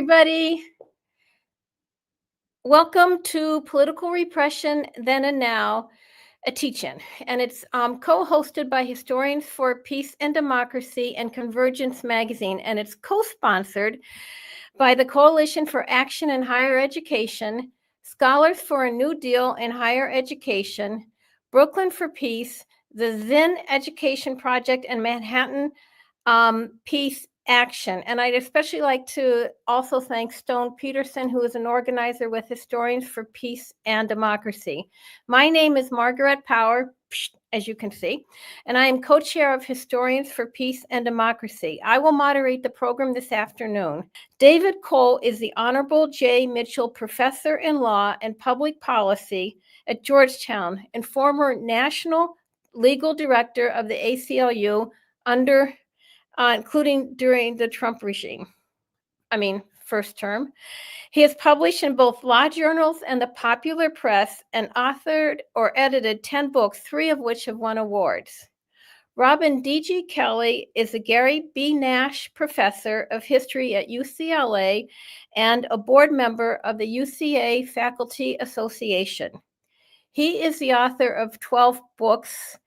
everybody. Welcome to Political Repression, Then and Now, a teach-in. And it's co-hosted by Historians for Peace and Democracy and Convergence magazine. And it's co-sponsored by the Coalition for Action in Higher Education, Scholars for a New Deal in Higher Education, Brooklyn for Peace, the Zinn Education Project, and Manhattan Peace Action. And I'd especially like to also thank Stone Peterson, who is an organizer with Historians for Peace and Democracy. My name is Margaret Power, as you can see, and I am co-chair of Historians for Peace and Democracy. I will moderate the program this afternoon. David Cole is the Honorable J. Mitchell Professor in Law and Public Policy at Georgetown and former National Legal Director of the ACLU including during the Trump regime. First term. He has published in both law journals and the popular press and authored or edited 10 books, 3 of which have won awards. Robin D.G. Kelly is a Gary B. Nash Professor of History at UCLA and a board member of the UCA Faculty Association. He is the author of 12 books.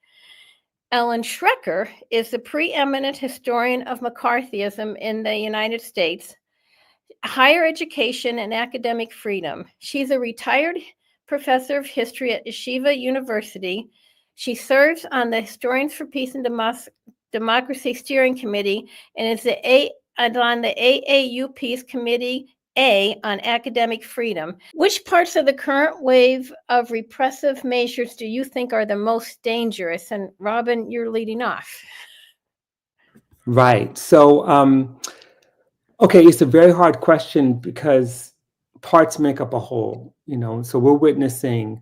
Ellen Schrecker is the preeminent historian of McCarthyism in the United States, higher education and academic freedom. She's a retired professor of history at Yeshiva University. She serves on the Historians for Peace and Democracy Steering Committee and is on the AAUP's Committee A on academic freedom. Which parts of the current wave of repressive measures do you think are the most dangerous? And Robin, you're leading off. Right. So, okay, it's a very hard question because parts make up a whole, So we're witnessing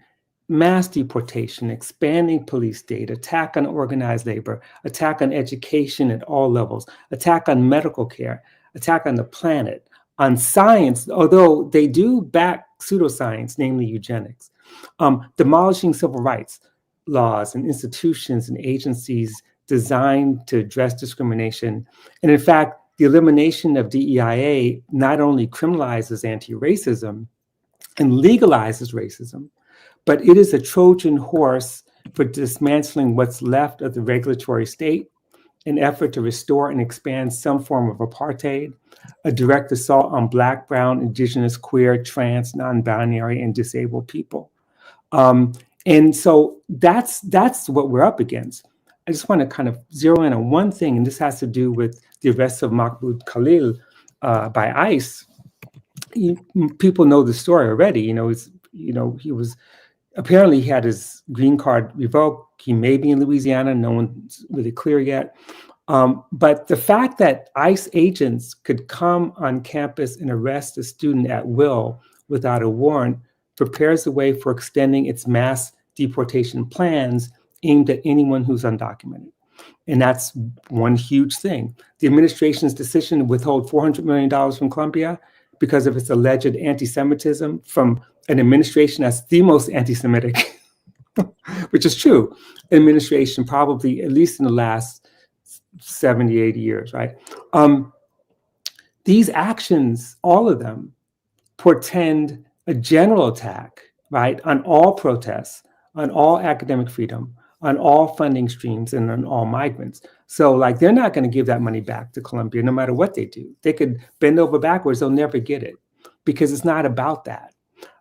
mass deportation, expanding police state, attack on organized labor, attack on education at all levels, attack on medical care, attack on the planet, on science, although they do back pseudoscience, namely eugenics, demolishing civil rights laws and institutions and agencies designed to address discrimination. And in fact, the elimination of DEIA not only criminalizes anti-racism and legalizes racism, but it is a Trojan horse for dismantling what's left of the regulatory state, an effort to restore and expand some form of apartheid, a direct assault on Black, Brown, Indigenous, queer, trans, non-binary, and disabled people. And so that's what we're up against. I just want to kind of zero in on one thing, and this has to do with the arrest of Mahmoud Khalil by ICE. People know the story already. He was apparently he had his green card revoked. He may be in Louisiana. No one's really clear yet. But the fact that ICE agents could come on campus and arrest a student at will without a warrant prepares the way for extending its mass deportation plans aimed at anyone who's undocumented. And that's one huge thing. The administration's decision to withhold $400 million from Colombia because of its alleged anti-Semitism from an administration that's the most anti-Semitic, which is true, administration probably at least in the last 70, 80 years, right? These actions, all of them, portend a general attack, right, on all protests, on all academic freedom, on all funding streams, and on all migrants. So they're not going to give that money back to Colombia no matter what they do. They could bend over backwards, they'll never get it because it's not about that.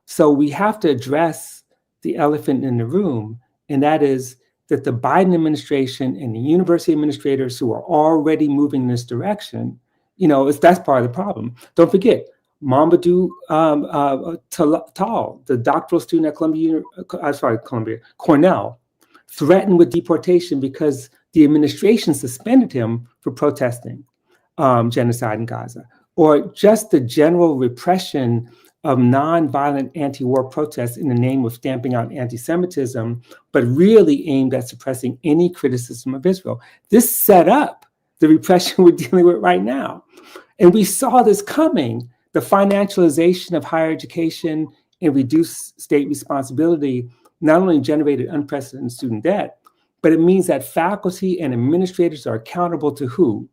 So we have to address the elephant in the room, and that is that the Biden administration and the university administrators who are already moving in this direction, that's part of the problem. Don't forget, Mamadou Tal, the doctoral student at Cornell, threatened with deportation because the administration suspended him for protesting genocide in Gaza, or just the general repression of nonviolent anti-war protests in the name of stamping out anti-Semitism, but really aimed at suppressing any criticism of Israel. This set up the repression we're dealing with right now. And we saw this coming. The financialization of higher education and reduced state responsibility not only generated unprecedented student debt, but it means that faculty and administrators are accountable to who?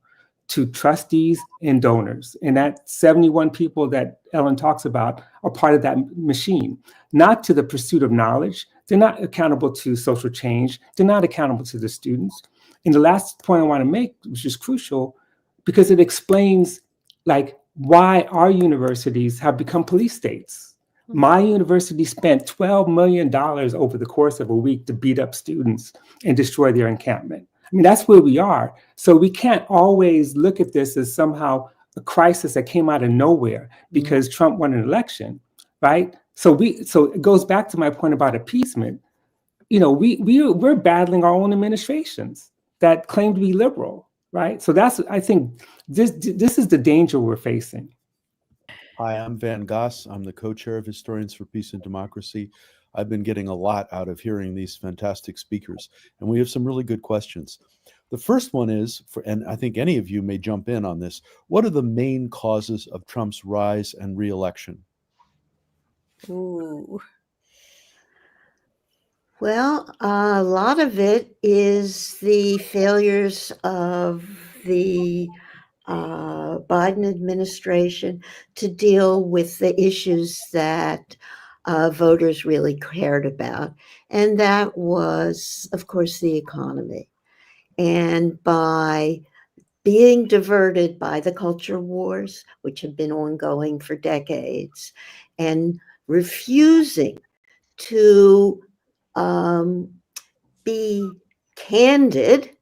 to trustees and donors. And that 71 people that Ellen talks about are part of that machine, not to the pursuit of knowledge. They're not accountable to social change. They're not accountable to the students. And the last point I want to make, which is crucial, because it explains like why our universities have become police states. My university spent $12 million over the course of a week to beat up students and destroy their encampment. I mean, that's where we are. So we can't always look at this as somehow a crisis that came out of nowhere because Trump won an election, right? So it goes back to my point about appeasement. You know, we're battling our own administrations that claim to be liberal, right? So I think this is the danger we're facing. Hi, I'm Van Goss. I'm the co-chair of Historians for Peace and Democracy. I've been getting a lot out of hearing these fantastic speakers, and we have some really good questions. The first one is, and I think any of you may jump in on this, what are the main causes of Trump's rise and re-election? Ooh. Well, a lot of it is the failures of the Biden administration to deal with the issues that voters really cared about. And that was, of course, the economy. And by being diverted by the culture wars, which have been ongoing for decades, and refusing to be candid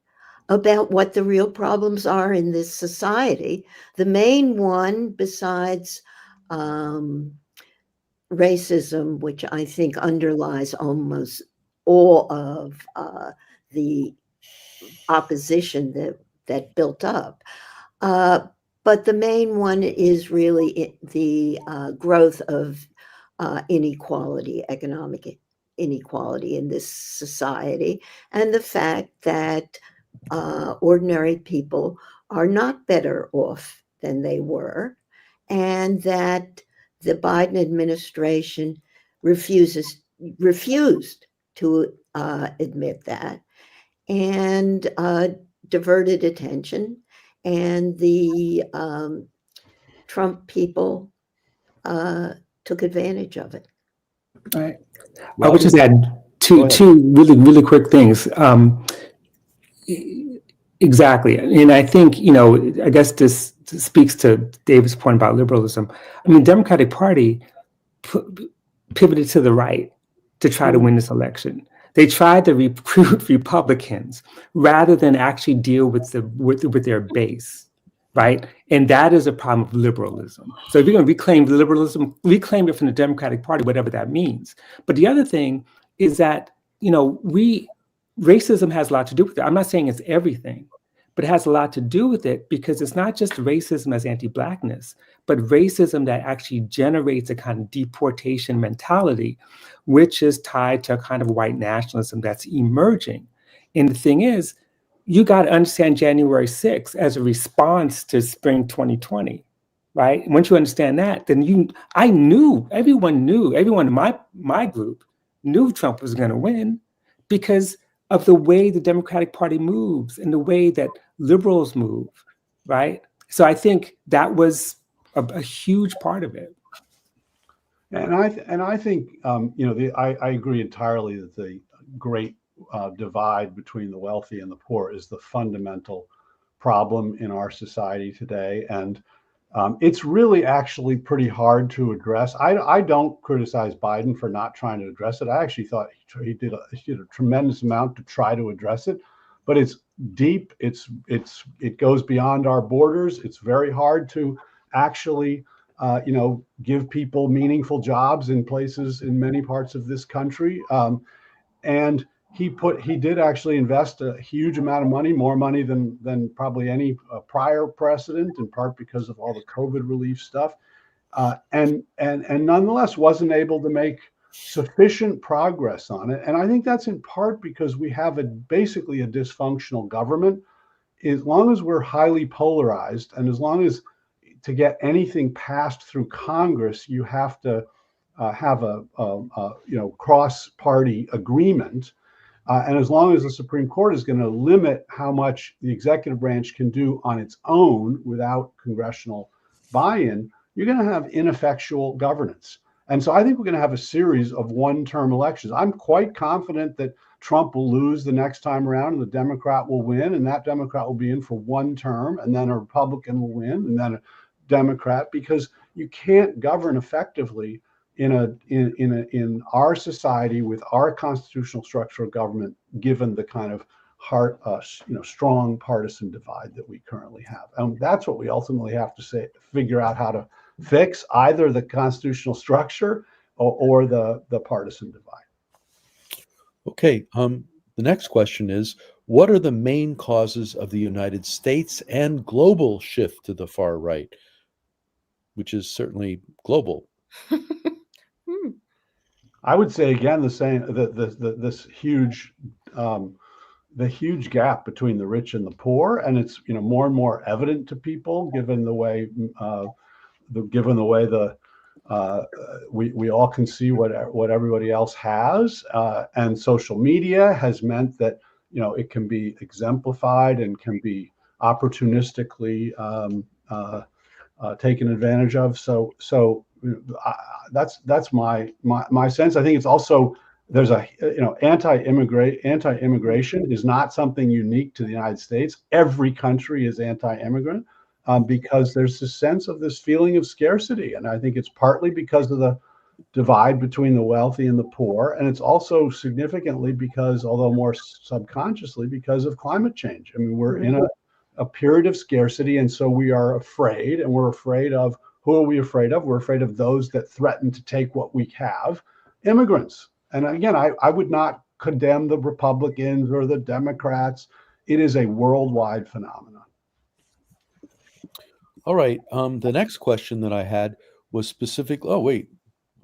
about what the real problems are in this society. The main one, besides racism, which I think underlies almost all of the opposition that built up. But the main one is really the growth of inequality, economic inequality in this society, and the fact that ordinary people are not better off than they were, and that the Biden administration refused to admit that, and diverted attention, and the Trump people took advantage of it. Right. I would just add two really, really quick things. Exactly. And I think, I guess this speaks to David's point about liberalism. I mean, the Democratic Party pivoted to the right to try to win this election. They tried to recruit Republicans rather than actually deal with their base, right? And that is a problem of liberalism. So if you're going to reclaim liberalism, reclaim it from the Democratic Party, whatever that means. But the other thing is that, racism has a lot to do with it. I'm not saying it's everything, but it has a lot to do with it because it's not just racism as anti-Blackness, but racism that actually generates a kind of deportation mentality, which is tied to a kind of white nationalism that's emerging. And the thing is, you got to understand January 6th as a response to spring 2020, right? Once you understand that, then everyone in my group knew Trump was going to win because of the way the Democratic Party moves and the way that liberals move, right? So I think that was a huge part of it. And I think I agree entirely that the great divide between the wealthy and the poor is the fundamental problem in our society today, and it's really actually pretty hard to address. I don't criticize Biden for not trying to address it. I actually thought he did a tremendous amount to try to address it, but it's deep. It goes beyond our borders. It's very hard to actually give people meaningful jobs in places in many parts of this country. And he did actually invest a huge amount of money, more money than probably any prior precedent, in part because of all the COVID relief stuff, and nonetheless wasn't able to make sufficient progress on it. And I think that's in part because we have basically a dysfunctional government. As long as we're highly polarized, and as long as to get anything passed through Congress, you have to have a cross-party agreement. And as long as the Supreme Court is going to limit how much the executive branch can do on its own without congressional buy-in, you're going to have ineffectual governance. And so I think we're going to have a series of one-term elections. I'm quite confident that Trump will lose the next time around and the Democrat will win, and that Democrat will be in for one term, and then a Republican will win, and then a Democrat, because you can't govern effectively in our society with our constitutional structure of government, given the kind of strong partisan divide that we currently have. And that's what we ultimately have to figure out how to fix, either the constitutional structure or the partisan divide. Okay. The next question is, what are the main causes of the United States and global shift to the far right, which is certainly global? I would say again the same. This huge, the huge gap between the rich and the poor, and it's more and more evident to people given the way we all can see what everybody else has, and social media has meant that it can be exemplified and can be opportunistically taken advantage of. So that's my sense. I think it's also there's anti-immigration is not something unique to the United States. Every country is anti-immigrant. Because there's this sense of this feeling of scarcity. And I think it's partly because of the divide between the wealthy and the poor. And it's also significantly because, although more subconsciously, because of climate change. I mean, we're in a period of scarcity. And so we are afraid, and we're afraid of, who are we afraid of? We're afraid of those that threaten to take what we have, immigrants. And again, I would not condemn the Republicans or the Democrats. It is a worldwide phenomenon. All right. The next question that I had was specific. Oh, wait.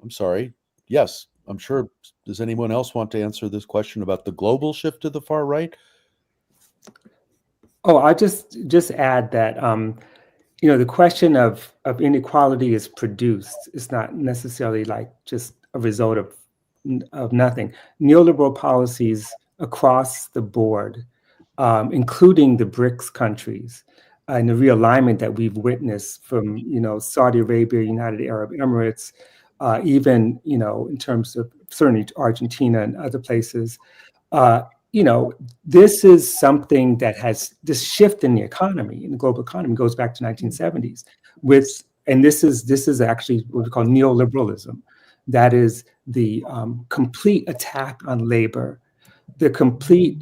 I'm sorry. Yes, I'm sure. Does anyone else want to answer this question about the global shift to the far right? Oh, I just add that the question of inequality is produced. It's not necessarily like just a result of nothing. Neoliberal policies across the board, including the BRICS countries, and the realignment that we've witnessed from Saudi Arabia, United Arab Emirates, even in terms of certainly Argentina and other places, this is something that has this shift in the economy, in the global economy, goes back to 1970s. And this is actually what we call neoliberalism. That is the complete attack on labor, the complete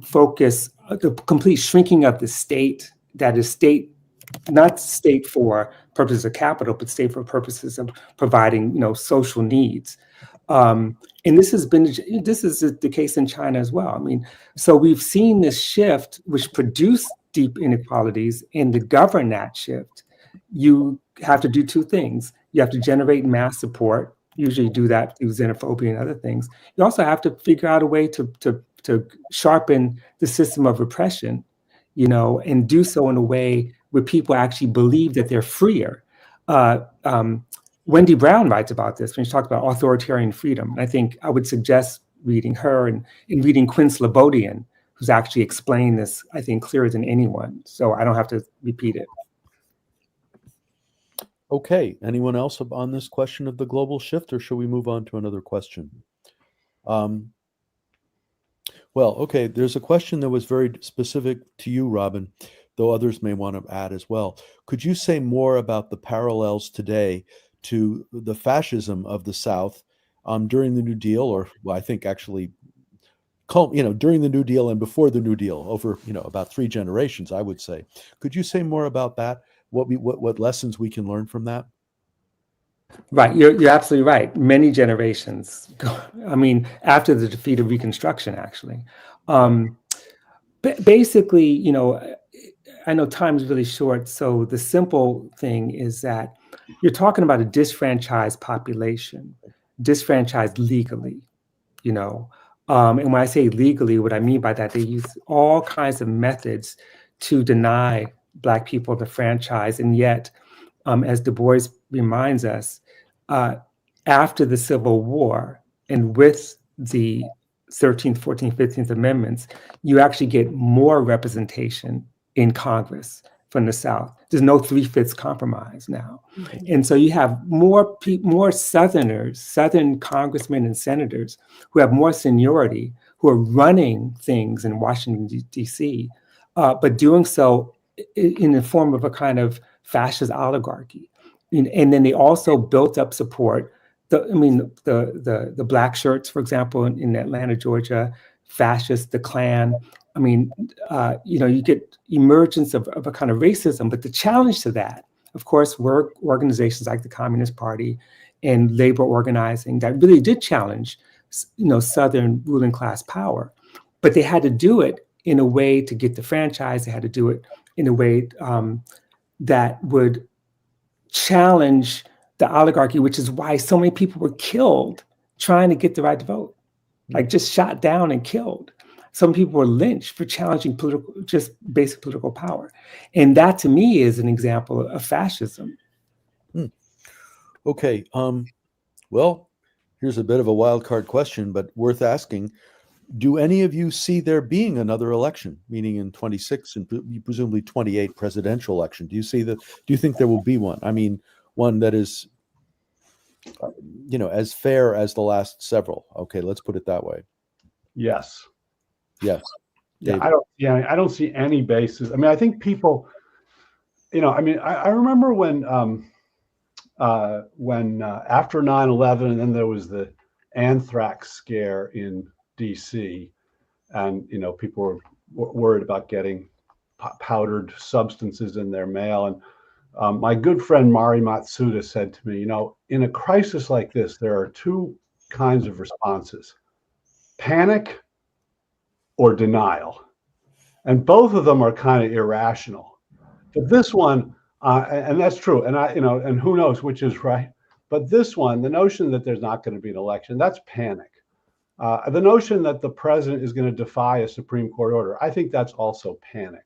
focus, the complete shrinking of the state. That is not state for purposes of capital, but state for purposes of providing, social needs. And this is the case in China as well. I mean, so we've seen this shift, which produced deep inequalities, and to govern that shift, you have to do two things. You have to generate mass support. Usually do that through xenophobia and other things. You also have to figure out a way to sharpen the system of repression, and do so in a way where people actually believe that they're freer. Wendy Brown writes about this when she talks about authoritarian freedom. And I think I would suggest reading her and reading Quinn Slobodian, who's actually explained this, I think, clearer than anyone. So I don't have to repeat it. Okay. Anyone else on this question of the global shift, or should we move on to another question? Well, okay, there's a question that was very specific to you, Robin, though others may want to add as well. Could you say more about the parallels today to the fascism of the South during the New Deal, or I think actually, during the New Deal and before the New Deal, over about 3 generations, I would say. Could you say more about that? What lessons we can learn from that? Right, you're absolutely right. Many generations. I mean, after the defeat of Reconstruction, actually. Basically, I know time is really short. So the simple thing is that you're talking about a disfranchised population, disfranchised legally, and when I say legally, what I mean by that, they use all kinds of methods to deny Black people the franchise, and yet, as Du Bois reminds us, after the Civil War and with the 13th, 14th, 15th Amendments, you actually get more representation in Congress from the South. There's no 3/5 compromise now. And so you have more Southerners, Southern congressmen and senators who have more seniority, who are running things in Washington, D.C., but doing so in the form of a kind of fascist oligarchy. And then they also built up support. The black shirts, for example, in Atlanta, Georgia, fascists, the Klan. I mean, you get emergence of a kind of racism, but the challenge to that, of course, were organizations like the Communist Party and labor organizing that really did challenge, Southern ruling class power. But they had to do it in a way to get the franchise. They had to do it in a way that would challenge the oligarchy, which is why so many people were killed trying to get the right to vote, like just shot down and killed. Some people were lynched for challenging just basic political power. And that to me is an example of fascism. Okay. Well, here's a bit of a wild card question, but worth asking. Do any of you see there being another election, meaning in 26 and presumably 28 presidential election? Do you think there will be one? I mean, one that is, as fair as the last several. Okay, let's put it that way. Yes. Yes. Yeah, I don't see any basis. I mean, I think people, I remember when after 9/11, and then there was the anthrax scare in DC, and people were worried about getting powdered substances in their mail. And my good friend Mari Matsuda said to me, in a crisis like this, there are two kinds of responses: panic or denial. And both of them are kind of irrational. But this one, and that's true, and and who knows which is right. But this one, the notion that there's not going to be an election, that's panic. The notion that the president is going to defy a Supreme Court order, I think that's also panic.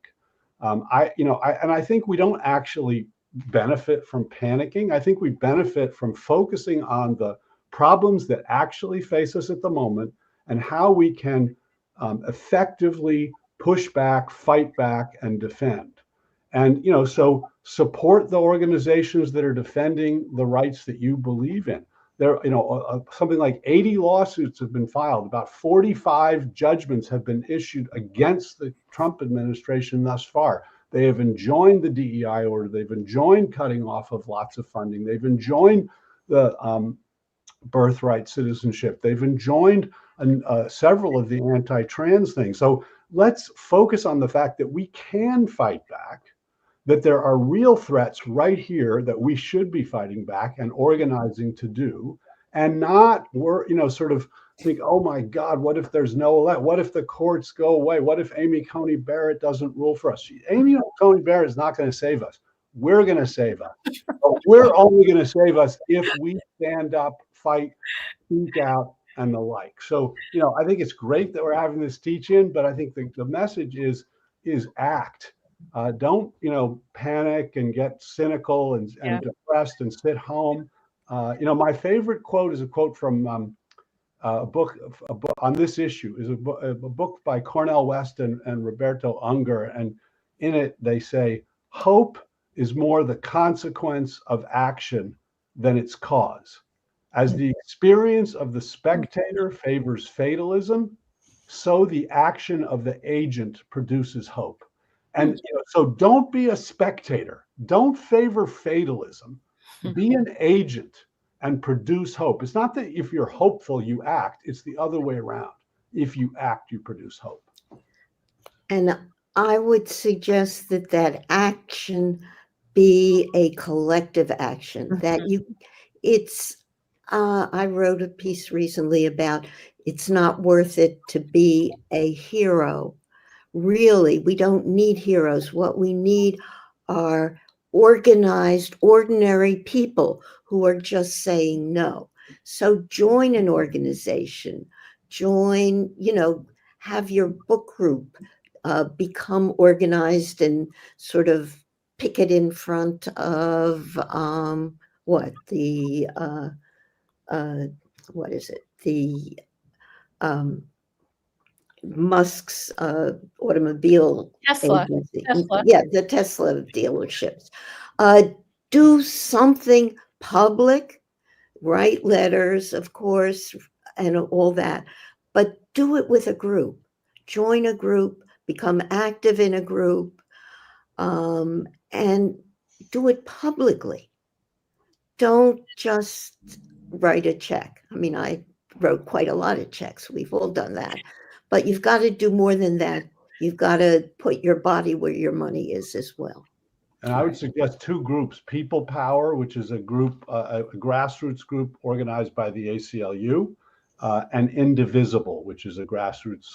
I think we don't actually benefit from panicking. I think we benefit from focusing on the problems that actually face us at the moment and how we can effectively push back, fight back, and defend. And so support the organizations that are defending the rights that you believe in. There, something like 80 lawsuits have been filed. About 45 judgments have been issued against the Trump administration thus far. They have enjoined the DEI order. They've enjoined cutting off of lots of funding. They've enjoined the birthright citizenship. They've enjoined several of the anti-trans things. So let's focus on the fact that we can fight back, that there are real threats right here that we should be fighting back and organizing to do, and not sort of think, oh my God, what if there's no election? What if the courts go away? What if Amy Coney Barrett doesn't rule for us? Amy Coney Barrett is not going to save us. We're going to save us. We're only going to save us if we stand up, fight, speak out, and the like. So, I think it's great that we're having this teach-in, but I think the message is act. Don't, panic and get cynical and depressed and sit home. My favorite quote is a quote from a book on this issue, is a book by Cornel West and Roberto Unger. And in it, they say, hope is more the consequence of action than its cause. As the experience of the spectator favors fatalism, so the action of the agent produces hope. And so don't be a spectator. Don't favor fatalism. Be an agent and produce hope. It's not that if you're hopeful, you act. It's the other way around. If you act, you produce hope. And I would suggest that action be a collective action, that I wrote a piece recently about it's not worth it to be a hero. Really, we don't need heroes. What we need are organized, ordinary people who are just saying no. So join an organization, have your book group become organized and sort of picket in front of what is it? The Musk's automobile Tesla. agency. Tesla. Yeah, the Tesla dealerships. Do something public, write letters, of course, and all that, but do it with a group. Join a group, become active in a group, and do it publicly. Don't just write a check. I mean, I wrote quite a lot of checks. We've all done that. But you've got to do more than that. You've got to put your body where your money is as well. And I would suggest two groups: People Power, which is a group, a grassroots group organized by the ACLU, and Indivisible, which is a grassroots.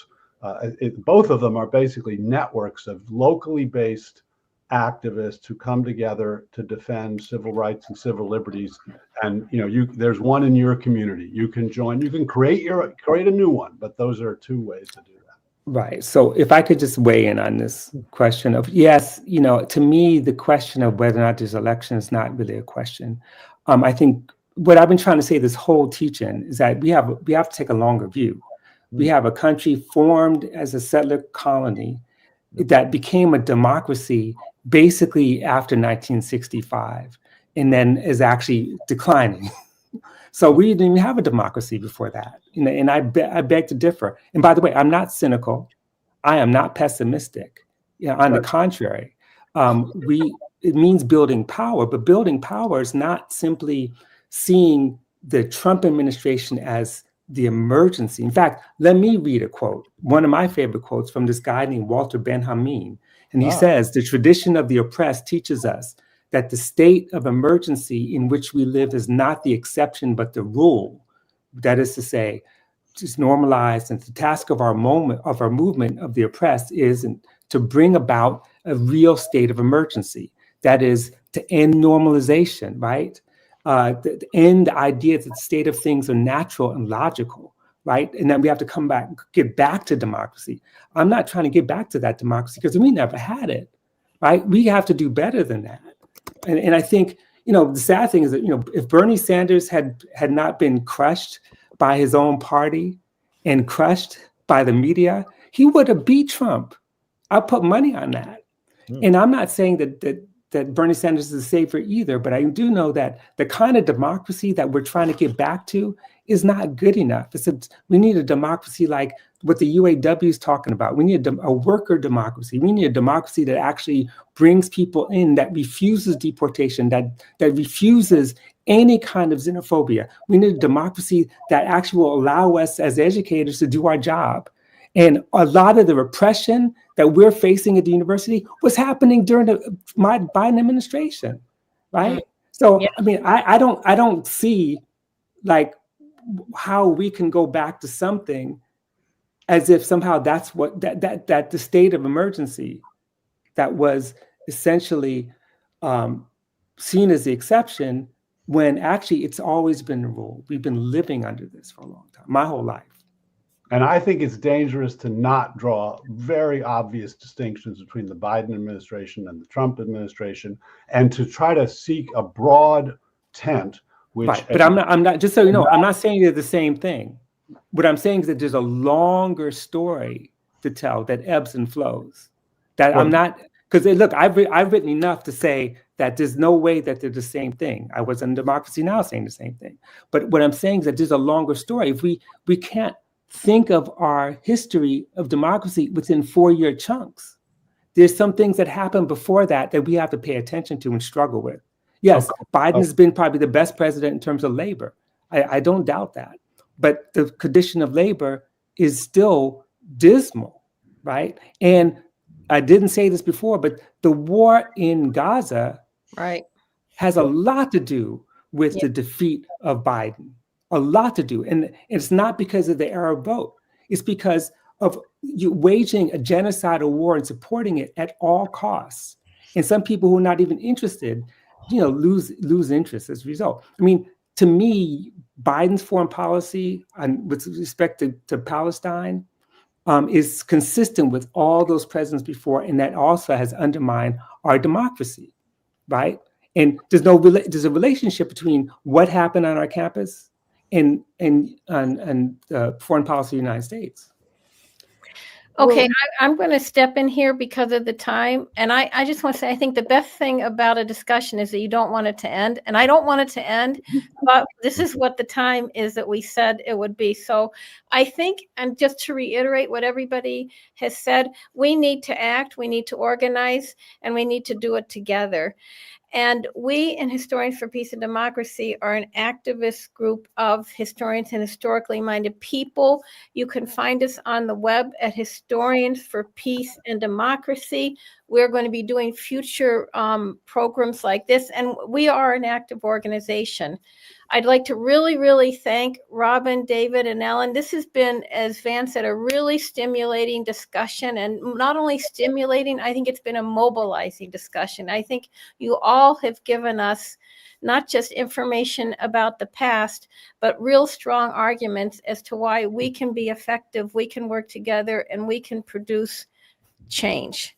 Both of them are basically networks of locally based activists who come together to defend civil rights and civil liberties. And there's one in your community. You can join. You can create a new one. But those are two ways to do that. Right. So if I could just weigh in on this question of, yes, to me, the question of whether or not there's election is not really a question. I think what I've been trying to say this whole teaching is that we have to take a longer view. We have a country formed as a settler colony that became a democracy basically after 1965, and then is actually declining. So we didn't even have a democracy before that. And I beg to differ. And by the way, I'm not cynical. I am not pessimistic. On the contrary, it means building power, but building power is not simply seeing the Trump administration as the emergency. In fact, let me read a quote, one of my favorite quotes from this guy named Walter Benjamin. And he says, "The tradition of the oppressed teaches us that the state of emergency in which we live is not the exception, but the rule. That is to say, just normalized, and the task of our movement of the oppressed is to bring about a real state of emergency. That is to end normalization, right? To end the idea that the state of things are natural and logical, right? And then we have to get back to democracy. I'm not trying to get back to that democracy because we never had it, right? We have to do better than that. And I think, the sad thing is that, if Bernie Sanders had not been crushed by his own party and crushed by the media, he would have beat Trump. I put money on that. And I'm not saying that Bernie Sanders is a savior either, but I do know that the kind of democracy that we're trying to get back to is not good enough. We need a democracy like what the UAW is talking about. We need a worker democracy. We need a democracy that actually brings people in, that refuses deportation, that refuses any kind of xenophobia. We need a democracy that actually will allow us as educators to do our job. And a lot of the repression that we're facing at the university was happening during my Biden administration, right? So, yeah. I mean, I don't see like how we can go back to something as if somehow that's what that the state of emergency that was essentially seen as the exception, when actually it's always been the rule. We've been living under this for a long time, my whole life. And I think it's dangerous to not draw very obvious distinctions between the Biden administration and the Trump administration, and to try to seek a broad tent. Which, right, but I'm not. Just so you know, I'm not saying they're the same thing. What I'm saying is that there's a longer story to tell that ebbs and flows. That I'm not, because look, I've written enough to say that there's no way that they're the same thing. I was in Democracy Now! Saying the same thing. But what I'm saying is that there's a longer story. If we can't think of our history of democracy within 4-year chunks. There's some things that happened before that we have to pay attention to and struggle with. Yes, Biden has been probably the best president in terms of labor. I don't doubt that. But the condition of labor is still dismal, right? And I didn't say this before, but the war in Gaza has a lot to do with the defeat of Biden. A lot to do. And it's not because of the Arab vote. It's because of you waging a genocidal war and supporting it at all costs. And some people who are not even interested, lose interest as a result. I mean, to me, Biden's foreign policy with respect to Palestine is consistent with all those presidents before, and that also has undermined our democracy, right? And there's a relationship between what happened on our campus and foreign policy of the United States. Okay, I'm going to step in here because of the time. And I just want to say, I think the best thing about a discussion is that you don't want it to end. And I don't want it to end, but this is what the time is that we said it would be. So I think, and just to reiterate what everybody has said, we need to act, we need to organize, and we need to do it together. And we in Historians for Peace and Democracy are an activist group of historians and historically minded people. You can find us on the web at Historians for Peace and Democracy. We're going to be doing future programs like this, and we are an active organization. I'd like to really, really thank Robin, David, and Ellen. This has been, as Van said, a really stimulating discussion, and not only stimulating, I think it's been a mobilizing discussion. I think you all have given us not just information about the past, but real strong arguments as to why we can be effective, we can work together, and we can produce change.